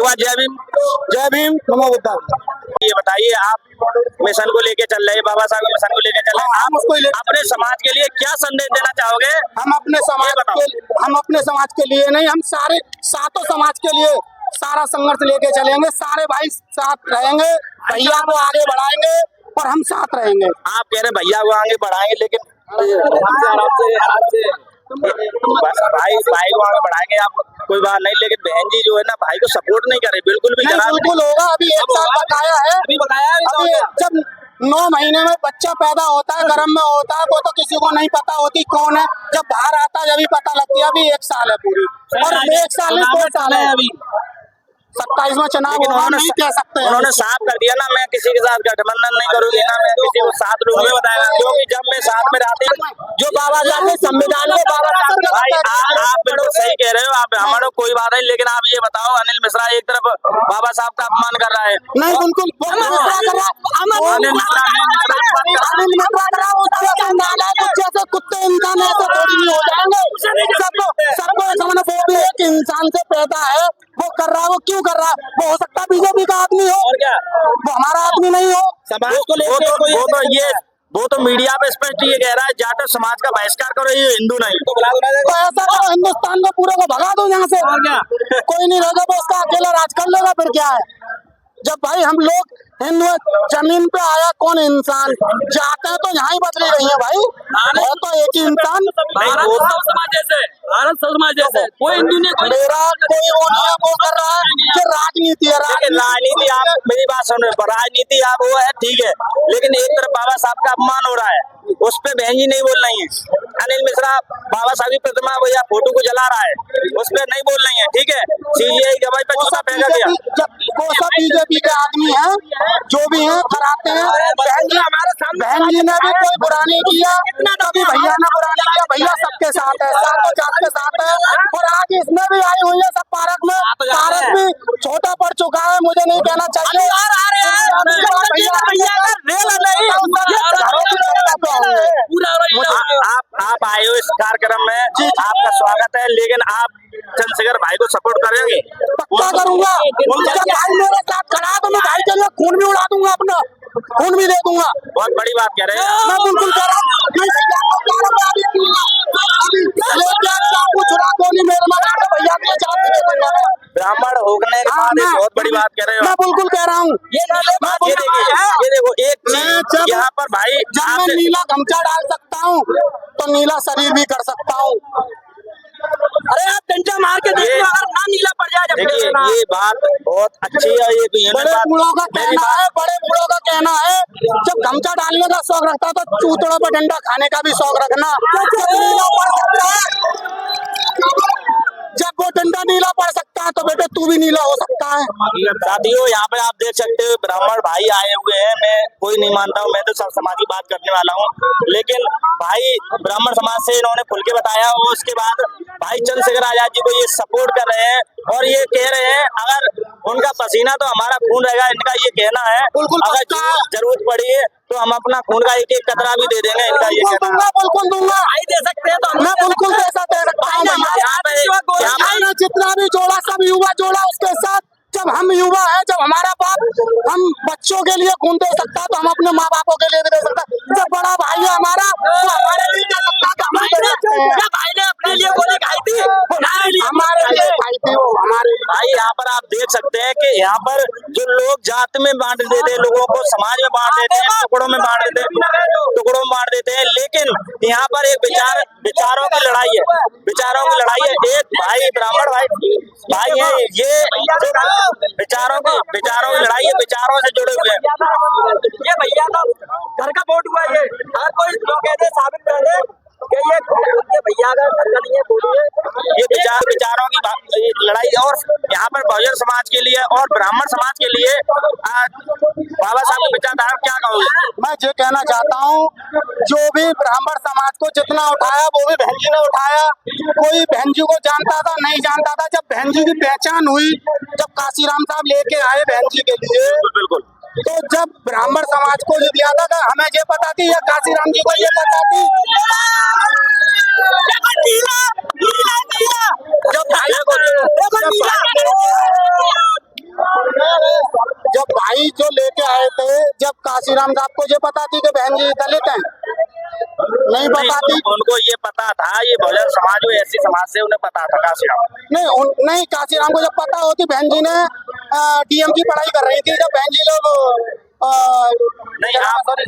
बाबा जय भीम। जय भीम, नमो बुद्धा। ये बताइए, आप मिशन को लेके चल रहे हैं, बाबा साहब के मिशन को लेके चल रहे हैं, आप अपने समाज के लिए क्या संदेश देना चाहोगे? हम अपने समाज के लिए नहीं, हम सारे सातों समाज के लिए सारा संघर्ष लेके चलेंगे। सारे भाई साथ रहेंगे, भैया को आगे बढ़ाएंगे और हम साथ रहेंगे। आप कह रहे हैं भैया को आगे बढ़ाएंगे, लेकिन भाई को आगे बढ़ाएंगे आप, कोई बात नहीं, लेकिन बहन जी जो है ना भाई को सपोर्ट नहीं करे, बिल्कुल भी करा। बिल्कुल होगा। अभी 1 साल बकाया है। अभी जब 9 महीने में बच्चा पैदा होता है, गर्भ में होता है, वो तो किसी को नहीं पता होती कौन है। जब बाहर आता है जब भी पता लगती है। अभी 1 साल है पूरी, और 1 साल नहीं 2 साल है। अभी 27 में चुनाव होगा, नहीं कह सकते। उन्होंने साफ कर दिया ना, मैं किसी के साथ गठबंधन नहीं करूंगी, ना मैं किसी को साथ लूंगी, बताया। क्योंकि जब मैं साथ में रहती जो बाबा साहब के संविधान में बाबा साहब, भाई आप बिल्कुल सही कह रहे हो, आप हमारा कोई बात नहीं, लेकिन आप ये बताओ, अनिल मिश्रा एक तरफ बाबा साहब का अपमान कर रहा है। नहीं, बिल्कुल कुत्ते इंसान ऐसे थोड़ी नहीं हो जाएंगे। सबको एक इंसान से पैदा है, वो कर रहा है, वो क्यों कर रहा है? वो हो सकता है बीजेपी का आदमी हो, और क्या वो हमारा आदमी नहीं हो। समाज को लेकर वो तो मीडिया पे स्पष्ट ये कह रहा है, जाटो समाज का बहिष्कार करो, ये हिंदू नहीं। तो ऐसा करो, हिंदुस्तान को पूरे को भगा दो यहाँ से। कोई नहीं रहेगा, वो उसका अकेला राज कर लेगा, फिर क्या है? जब भाई हम लोग हिंदू जमीन पे आया कौन इंसान, जाते हैं तो यहाँ ही बदली रही है भाई, है तो एक ही इंसान। भारत समाज जैसे कोई हिंदू नहीं, कोई मेरा कोई वो नहीं है, वो कर रहा है कि राजनीति है। राजनीति, आप मेरी बात सुन रहे हो, राजनीति आप वो है ठीक है, लेकिन एक तरफ बाबा साहब का अपमान हो रहा है, उस पे बहन जी नहीं बोल रही है। अनिल मिश्रा बाबा साहब की प्रतिमा या फोटो को जला रहा है, उस पे नहीं बोल रही है, ठीक है। सीबीआई गवाही पे चौथा फेंका गया। वो सब बीजेपी के आदमी हैं, जो भी हैं कराते हैं। बहन जी ने भी कोई बुरा नहीं किया, कभी भैया ने बुरा नहीं किया। भैया सबके साथ है, सातों जात के साथ है, और आज इसमें भी आई हुई है सब पार्क में। पार्क भी छोटा पड़ चुका है, मुझे नहीं कहना चाहिए। आप आए हो इस कार्यक्रम में, आपका स्वागत है, लेकिन आप चंद्रशेखर भाई को सपोर्ट करेंगे? पक्का करूंगा। भाई मेरे साथ खड़ा है तो मैं भाई के लिए खून भी उड़ा दूंगा, अपना खून भी दे दूंगा। बहुत बड़ी बात कह रहे हैं। मैं बिल्कुल कह रहा हूँ, ब्राह्मण होने के बाद बहुत बड़ी बात कह रहे हो। मैं बिल्कुल कह रहा हूँ। ये देखो एक चीज यहाँ पर भाई, जब मैं नीला गमछा डाल सकता हूँ तो नीला शरीर भी कर सकता हूँ। अरे आप डंडा मार के देखो, अगर ना नीला पड़ जाए। देखिए ये बात बहुत अच्छी है, ये बड़े बूढ़ों का कहना है, जब गमछा डालने का शौक रखता है तो चूतड़ों पर डंडा खाने का भी शौक रखना। जब वो डंडा नीला पड़ सकता है तो बेटे तू भी नीला हो सकता है। साथियों यहाँ पे आप देख सकते हो ब्राह्मण भाई आए हुए हैं, मैं कोई नहीं मानता हूँ, मैं तो सब समाज की बात करने वाला हूँ, लेकिन भाई ब्राह्मण समाज से इन्होंने खुल के बताया, और उसके बाद भाई चंद्रशेखर आजाद जी को ये सपोर्ट कर रहे हैं, और ये कह रहे हैं अगर उनका पसीना तो हमारा खून रहेगा, इनका ये कहना है। अगर जरूरत पड़ी है तो हम अपना खून का एक कतरा भी दे देंगे, इनका ये कहना है। बिल्कुल दूंगा, दे सकते हैं तो मैं बिल्कुल पैसा दे सकता हूँ। जितना भी जोड़ा सब युवा जोड़ा उसके साथ। जब हम युवा है, जब हमारा बाप हम बच्चों के लिए खून दे सकता है तो हम अपने माँ बापों के लिए भी दे सकता है। जब बड़ा भाई है हमारा, वो हमारे लिए दे सकता है तो हम दे सकते हैं। भाई ने अपने लिए गोली खाई थी, हमारे लिए खाई थी, वो हमारे लिए। भाई यहाँ पर आप देख सकते हैं कि यहाँ पर जो लोग जात में बांट देते हैं, लोगों को समाज में बांट देते हैं, टुकड़ों में बांट देते हैं, लेकिन यहाँ पर एक विचारों की लड़ाई है। एक भाई ब्राह्मण भाई है, ये विचारों की लड़ाई है, विचारों से जुड़े हुए हैं। ये भैया का घर का वोट हुआ, ये हर कोई लोग कहते साबित कर दे कि ये भैया का घर का नहीं है, ये विचारों की लड़ाई है। और यहाँ पर बहुजन समाज के लिए और ब्राह्मण समाज के लिए बाबा साहब के विचारधारा क्या कहोगे? मैं ये कहना चाहता हूँ, जो भी ब्राह्मण समाज को जितना उठाया वो भी बहन जी ने उठाया। कोई बहन जी को जानता था नहीं जानता था, जब बहन जी की पहचान हुई, जब काशीराम साहब लेके आए बहन जी के लिए, बिल्कुल तो जब ब्राह्मण समाज को ये दिया था हमें ये पता थी या काशीराम जी को ये पता थी? भाई जो लेके आए थे, जब काशीराम साहब को ये पता थी कि बहन जी दलित हैं? नहीं पता थी। उनको ये पता था, ये बहुजन समाज और एससी समाज से उन्हें पता था काशीराम। नहीं काशीराम को जब पता होती, बहन जी ने डीएम की पढ़ाई कर रही थी जब बहन जी लोग नहीं, आप हमें